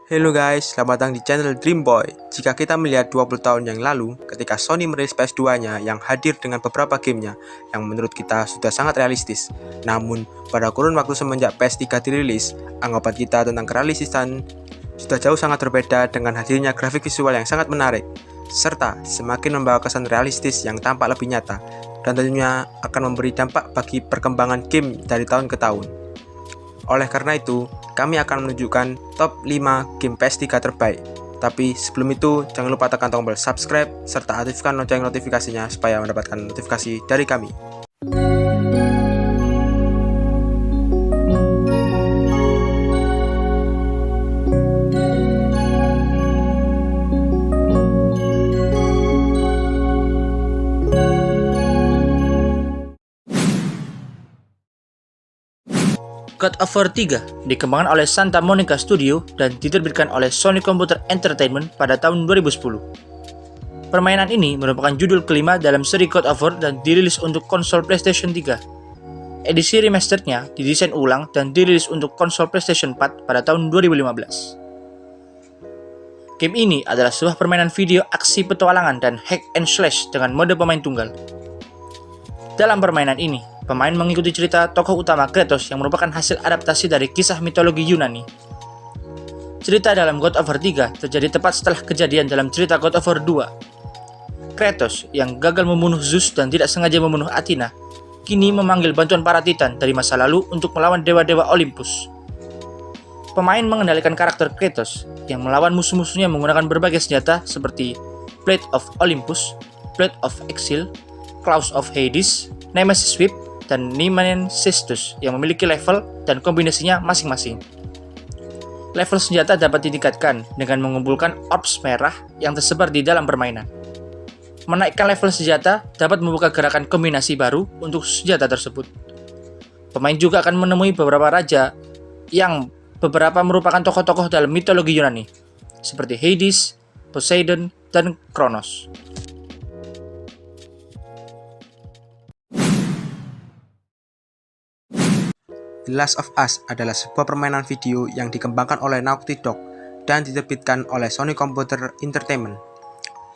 Hello guys, selamat datang di channel Dreamboy. Jika kita melihat 20 tahun yang lalu, ketika Sony merilis PS2-nya yang hadir dengan beberapa gamenya yang menurut kita sudah sangat realistis. Namun, pada kurun waktu semenjak PS3 dirilis, anggapan kita tentang kerealistisan sudah jauh sangat berbeda dengan hadirnya grafik visual yang sangat menarik, serta semakin membawa kesan realistis yang tampak lebih nyata, dan tentunya akan memberi dampak bagi perkembangan game dari tahun ke tahun. Oleh karena itu, kami akan menunjukkan top 5 game PS3 terbaik. Tapi sebelum itu, jangan lupa tekan tombol subscribe serta aktifkan lonceng notifikasinya supaya mendapatkan notifikasi dari kami. God of War 3 dikembangkan oleh Santa Monica Studio dan diterbitkan oleh Sony Computer Entertainment pada tahun 2010. Permainan ini merupakan judul kelima dalam seri God of War dan dirilis untuk konsol PlayStation 3. Edisi remasterednya didesain ulang dan dirilis untuk konsol PlayStation 4 pada tahun 2015. Game ini adalah sebuah permainan video aksi petualangan dan hack and slash dengan mode pemain tunggal. Dalam permainan ini, pemain mengikuti cerita tokoh utama Kratos yang merupakan hasil adaptasi dari kisah mitologi Yunani. Cerita dalam God of War 3 terjadi tepat setelah kejadian dalam cerita God of War 2. Kratos yang gagal membunuh Zeus dan tidak sengaja membunuh Athena, kini memanggil bantuan para titan dari masa lalu untuk melawan dewa-dewa Olympus. Pemain mengendalikan karakter Kratos yang melawan musuh-musuhnya menggunakan berbagai senjata seperti Blade of Olympus, Blade of Exile, Claws of Hades, Nemesis Whip, dan Nemean Cestus yang memiliki level dan kombinasinya masing-masing. Level senjata dapat ditingkatkan dengan mengumpulkan orbs merah yang tersebar di dalam permainan. Menaikkan level senjata dapat membuka gerakan kombinasi baru untuk senjata tersebut. Pemain juga akan menemui beberapa raja yang beberapa merupakan tokoh-tokoh dalam mitologi Yunani, seperti Hades, Poseidon, dan Kronos. The Last of Us adalah sebuah permainan video yang dikembangkan oleh Naughty Dog dan diterbitkan oleh Sony Computer Entertainment.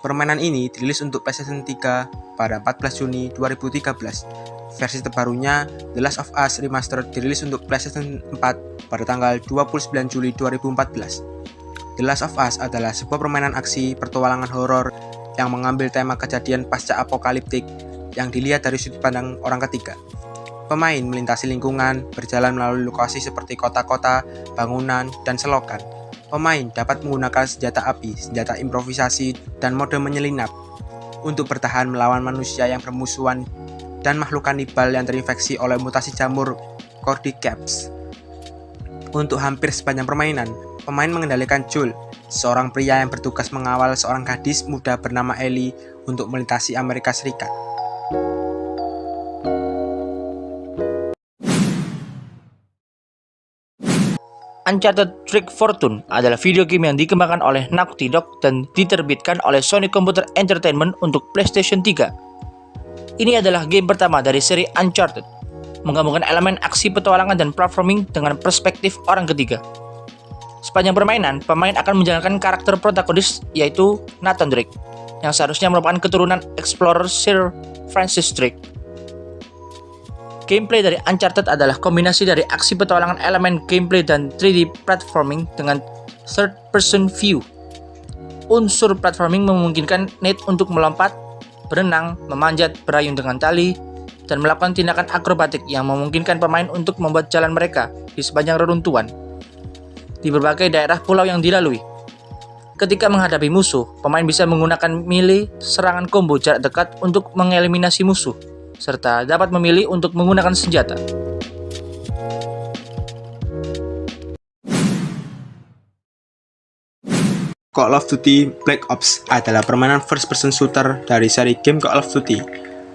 Permainan ini dirilis untuk PlayStation 3 pada 14 Juni 2013. Versi terbarunya, The Last of Us Remastered dirilis untuk PlayStation 4 pada tanggal 29 Juli 2014. The Last of Us adalah sebuah permainan aksi pertualangan horor yang mengambil tema kejadian pasca apokaliptik yang dilihat dari sudut pandang orang ketiga. Pemain melintasi lingkungan, berjalan melalui lokasi seperti kota-kota, bangunan, dan selokan. Pemain dapat menggunakan senjata api, senjata improvisasi, dan mode menyelinap untuk bertahan melawan manusia yang bermusuhan dan makhluk kanibal yang terinfeksi oleh mutasi jamur Cordyceps. Untuk hampir sepanjang permainan, pemain mengendalikan Joel, seorang pria yang bertugas mengawal seorang gadis muda bernama Ellie untuk melintasi Amerika Serikat. Uncharted Trick Fortune adalah video game yang dikembangkan oleh Naughty Dog dan diterbitkan oleh Sony Computer Entertainment untuk PlayStation 3. Ini adalah game pertama dari seri Uncharted, menggabungkan elemen aksi petualangan dan platforming dengan perspektif orang ketiga. Sepanjang permainan, pemain akan menjalankan karakter protagonis yaitu Nathan Drake, yang seharusnya merupakan keturunan explorer Sir Francis Drake. Gameplay dari Uncharted adalah kombinasi dari aksi petualangan elemen gameplay dan 3D platforming dengan third person view. Unsur platforming memungkinkan Nate untuk melompat, berenang, memanjat, berayun dengan tali, dan melakukan tindakan akrobatik yang memungkinkan pemain untuk membuat jalan mereka di sepanjang reruntuhan di berbagai daerah pulau yang dilalui. Ketika menghadapi musuh, pemain bisa menggunakan melee serangan combo jarak dekat untuk mengeliminasi musuh, serta dapat memilih untuk menggunakan senjata. Call of Duty Black Ops adalah permainan first-person shooter dari seri game Call of Duty.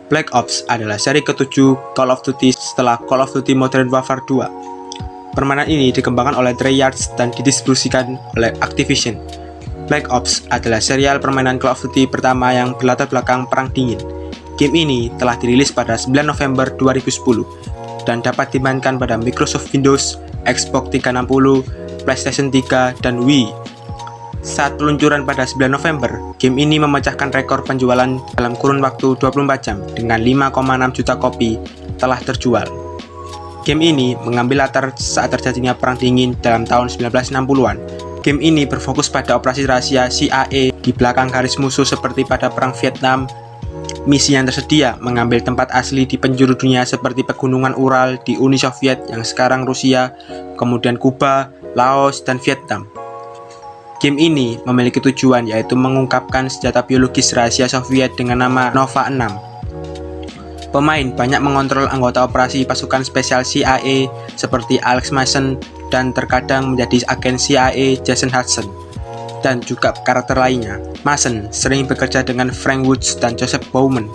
Black Ops adalah seri ke-7 Call of Duty setelah Call of Duty Modern Warfare 2. Permainan ini dikembangkan oleh Treyarch dan didistribusikan oleh Activision. Black Ops adalah serial permainan Call of Duty pertama yang berlatar belakang Perang Dingin. Game ini telah dirilis pada 9 November 2010 dan dapat dimainkan pada Microsoft Windows, Xbox 360, PlayStation 3, dan Wii. Saat peluncuran pada 9 November, game ini memecahkan rekor penjualan dalam kurun waktu 24 jam dengan 5,6 juta kopi telah terjual. Game ini mengambil latar saat terjadinya Perang Dingin dalam tahun 1960-an. Game ini berfokus pada operasi rahasia CIA di belakang garis musuh seperti pada Perang Vietnam. Misi yang tersedia mengambil tempat asli di penjuru dunia seperti pegunungan Ural di Uni Soviet yang sekarang Rusia, kemudian Kuba, Laos, dan Vietnam. Game ini memiliki tujuan yaitu mengungkapkan senjata biologis rahasia Soviet dengan nama Nova 6. Pemain banyak mengontrol anggota operasi pasukan spesial CIA seperti Alex Mason dan terkadang menjadi agen CIA Jason Hudson, dan juga karakter lainnya. Mason sering bekerja dengan Frank Woods dan Joseph Bowman,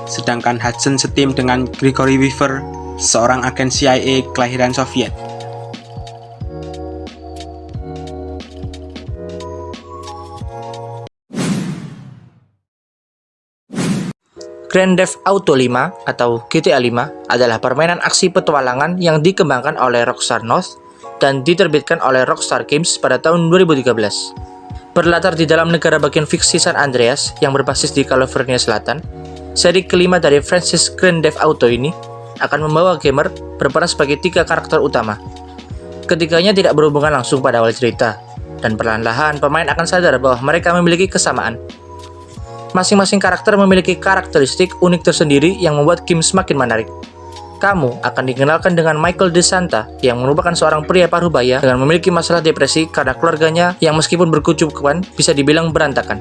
sedangkan Hudson setim dengan Gregory Weaver, seorang agen CIA kelahiran Soviet. Grand Theft Auto 5 atau GTA 5 adalah permainan aksi petualangan yang dikembangkan oleh Rockstar North dan diterbitkan oleh Rockstar Games pada tahun 2013. Berlatar di dalam negara bagian fiksi San Andreas yang berbasis di California Selatan, seri kelima dari franchise Grand Theft Auto ini akan membawa gamer berperan sebagai 3 karakter utama. Ketiganya tidak berhubungan langsung pada awal cerita, dan perlahan-lahan pemain akan sadar bahwa mereka memiliki kesamaan. Masing-masing karakter memiliki karakteristik unik tersendiri yang membuat game semakin menarik. Kamu akan dikenalkan dengan Michael DeSanta yang merupakan seorang pria parubaya dengan memiliki masalah depresi karena keluarganya yang meskipun berkecukupan bisa dibilang berantakan.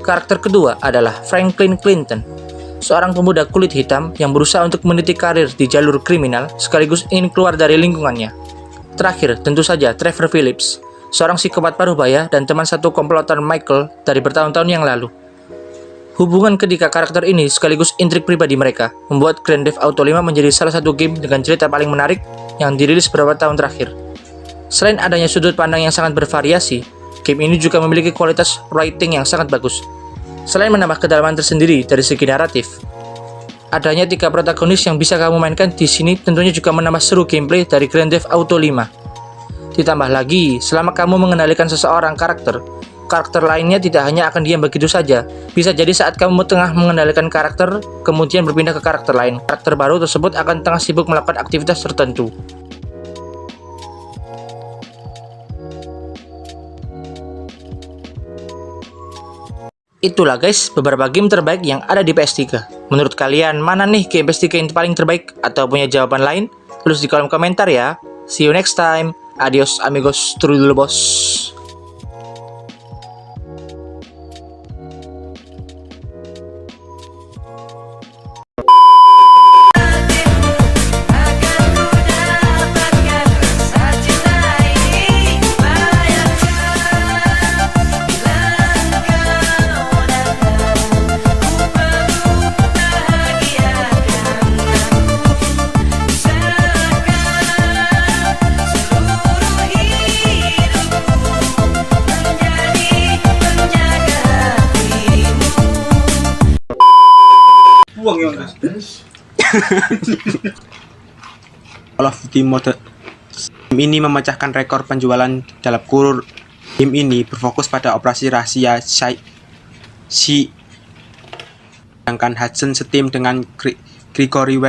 Karakter kedua adalah Franklin Clinton, seorang pemuda kulit hitam yang berusaha untuk meniti karir di jalur kriminal sekaligus ingin keluar dari lingkungannya. Terakhir, tentu saja Trevor Phillips, seorang psikopat parubaya dan teman satu komplotan Michael dari bertahun-tahun yang lalu. Hubungan ketiga karakter ini sekaligus intrik pribadi mereka membuat Grand Theft Auto 5 menjadi salah satu game dengan cerita paling menarik yang dirilis beberapa tahun terakhir. Selain adanya sudut pandang yang sangat bervariasi, game ini juga memiliki kualitas writing yang sangat bagus. Selain menambah kedalaman tersendiri dari segi naratif, adanya 3 protagonis yang bisa kamu mainkan di sini tentunya juga menambah seru gameplay dari Grand Theft Auto 5. Ditambah lagi, selama kamu mengendalikan seseorang karakter lainnya tidak hanya akan diam begitu saja. Bisa jadi saat kamu tengah mengendalikan karakter, kemudian berpindah ke karakter lain. Karakter baru tersebut akan tengah sibuk melakukan aktivitas tertentu. Itulah guys, beberapa game terbaik yang ada di PS3. Menurut kalian, mana nih game PS3 yang paling terbaik? Atau punya jawaban lain? Tulis di kolom komentar ya. See you next time. Adios amigos, trudel bos. Call of Duty Modern game ini memecahkan rekor penjualan dalam kurun. Game ini berfokus pada operasi rahasia sedangkan Hudson setim dengan Gregory